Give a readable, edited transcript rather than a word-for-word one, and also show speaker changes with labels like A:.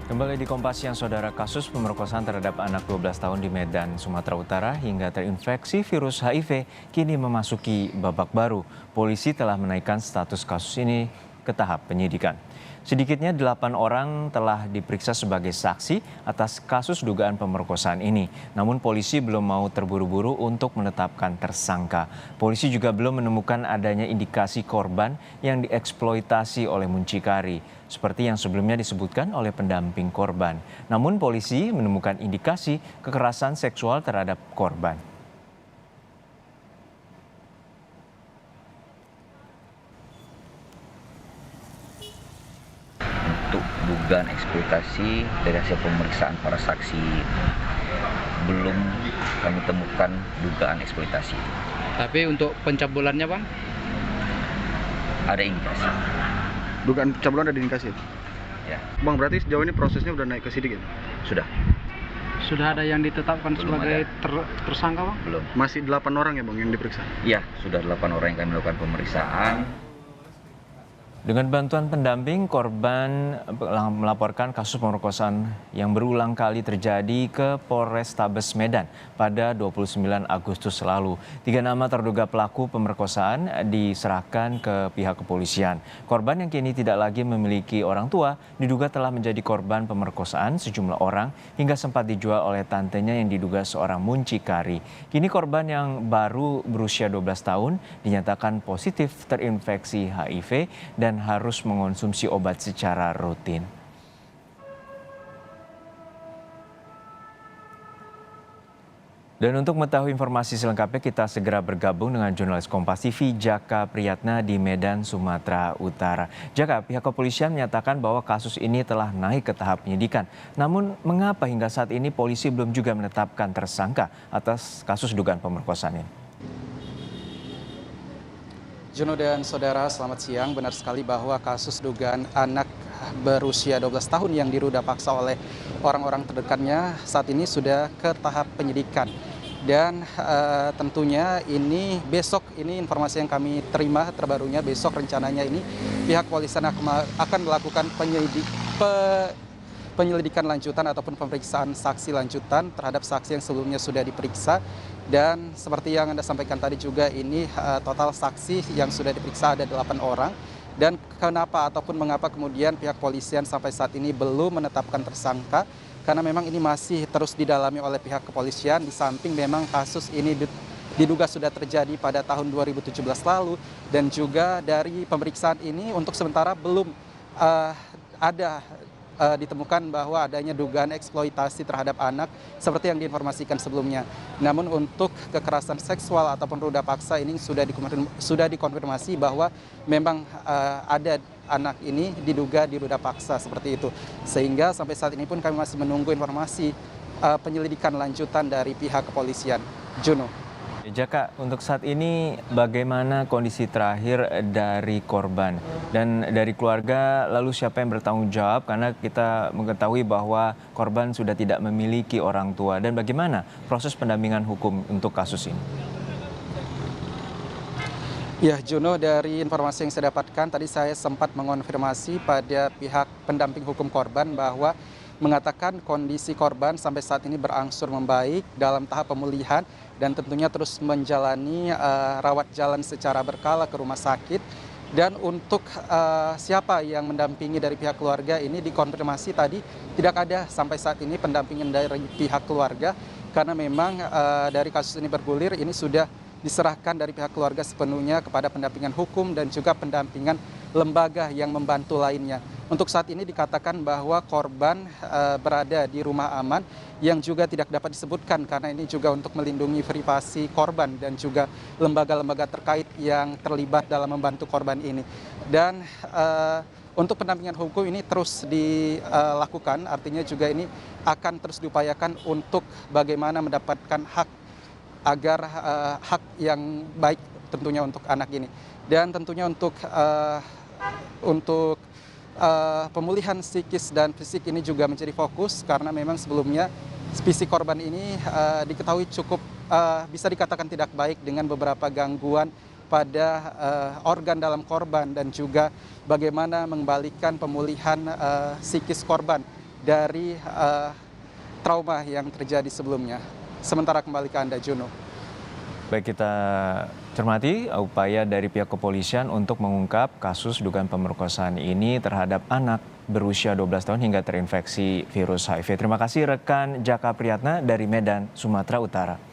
A: Kembali di Kompas Siang, Saudara, kasus pemerkosaan terhadap anak 12 tahun di Medan, Sumatera Utara hingga terinfeksi virus HIV kini memasuki babak baru. Polisi telah menaikkan status kasus ini ke tahap penyidikan. Sedikitnya 8 orang telah diperiksa sebagai saksi atas kasus dugaan pemerkosaan ini. Namun polisi belum mau terburu-buru untuk menetapkan tersangka. Polisi juga belum menemukan adanya indikasi korban yang dieksploitasi oleh muncikari, seperti yang sebelumnya disebutkan oleh pendamping korban. Namun polisi menemukan indikasi kekerasan seksual terhadap korban.
B: Untuk dugaan eksploitasi dari hasil pemeriksaan para saksi belum kami temukan dugaan eksploitasi.
C: Tapi untuk pencabulannya, Bang?
B: Ada indikasi.
D: Dugaan pencabulan ada indikasi.
B: Ya,
D: Bang, berarti sejauh ini prosesnya udah naik ke sidik ya?
B: sudah.
C: Sudah ada yang ditetapkan
B: Belum
C: sebagai tersangka, Bang?
B: Belum.
D: Masih 8 orang ya Bang yang diperiksa?
B: Ya, sudah 8 orang yang kami lakukan pemeriksaan.
A: Dengan bantuan pendamping, korban melaporkan kasus pemerkosaan yang berulang kali terjadi ke Polrestabes Medan pada 29 Agustus lalu. 3 nama terduga pelaku pemerkosaan diserahkan ke pihak kepolisian. Korban yang kini tidak lagi memiliki orang tua diduga telah menjadi korban pemerkosaan sejumlah orang hingga sempat dijual oleh tantenya yang diduga seorang muncikari. Kini korban yang baru berusia 12 tahun dinyatakan positif terinfeksi HIV dan harus mengonsumsi obat secara rutin. Dan untuk mengetahui informasi selengkapnya, kita segera bergabung dengan jurnalis Kompas TV Jaka Priyatna di Medan, Sumatera Utara. Jaka, pihak kepolisian menyatakan bahwa kasus ini telah naik ke tahap penyidikan. Namun mengapa hingga saat ini polisi belum juga menetapkan tersangka atas kasus dugaan pemerkosaan ini?
E: Juno dan saudara, selamat siang. Benar sekali bahwa kasus dugaan anak berusia 12 tahun yang diruda paksa oleh orang-orang terdekatnya saat ini sudah ke tahap penyidikan. Dan tentunya ini besok, ini informasi yang kami terima terbarunya, besok rencananya ini pihak kepolisian akan melakukan penyelidikan lanjutan ataupun pemeriksaan saksi lanjutan terhadap saksi yang sebelumnya sudah diperiksa. Dan seperti yang Anda sampaikan tadi juga, ini total saksi yang sudah diperiksa ada 8 orang. Dan kenapa ataupun mengapa kemudian pihak polisian sampai saat ini belum menetapkan tersangka, karena memang ini masih terus didalami oleh pihak kepolisian, di samping memang kasus ini diduga sudah terjadi pada tahun 2017 lalu, dan juga dari pemeriksaan ini untuk sementara belum ada ditemukan bahwa adanya dugaan eksploitasi terhadap anak seperti yang diinformasikan sebelumnya. Namun untuk kekerasan seksual ataupun ruda paksa ini sudah dikonfirmasi bahwa memang ada anak ini diduga diruda paksa seperti itu. Sehingga sampai saat ini pun kami masih menunggu informasi penyelidikan lanjutan dari pihak kepolisian. Juno.
A: Jaka, untuk saat ini bagaimana kondisi terakhir dari korban dan dari keluarga, lalu siapa yang bertanggung jawab karena kita mengetahui bahwa korban sudah tidak memiliki orang tua, dan bagaimana proses pendampingan hukum untuk kasus ini?
E: Ya, Juno, dari informasi yang saya dapatkan tadi saya sempat mengonfirmasi pada pihak pendamping hukum korban bahwa mengatakan kondisi korban sampai saat ini berangsur membaik dalam tahap pemulihan dan tentunya terus menjalani rawat jalan secara berkala ke rumah sakit. Dan untuk siapa yang mendampingi dari pihak keluarga ini dikonfirmasi tadi tidak ada sampai saat ini pendampingan dari pihak keluarga, karena memang dari kasus ini bergulir ini sudah diserahkan dari pihak keluarga sepenuhnya kepada pendampingan hukum dan juga pendampingan lembaga yang membantu lainnya. Untuk saat ini dikatakan bahwa korban berada di rumah aman yang juga tidak dapat disebutkan karena ini juga untuk melindungi privasi korban dan juga lembaga-lembaga terkait yang terlibat dalam membantu korban ini. Dan untuk pendampingan hukum ini terus dilakukan, artinya juga ini akan terus diupayakan untuk bagaimana mendapatkan hak agar hak yang baik tentunya untuk anak ini. Dan tentunya untuk pemulihan psikis dan fisik ini juga menjadi fokus, karena memang sebelumnya fisik korban ini diketahui cukup bisa dikatakan tidak baik dengan beberapa gangguan pada organ dalam korban dan juga bagaimana mengembalikan pemulihan psikis korban dari trauma yang terjadi sebelumnya. Sementara kembali ke Anda, Juno.
A: Baik, kita cermati upaya dari pihak kepolisian untuk mengungkap kasus dugaan pemerkosaan ini terhadap anak berusia 12 tahun hingga terinfeksi virus HIV. Terima kasih rekan Jaka Priyatna dari Medan, Sumatera Utara.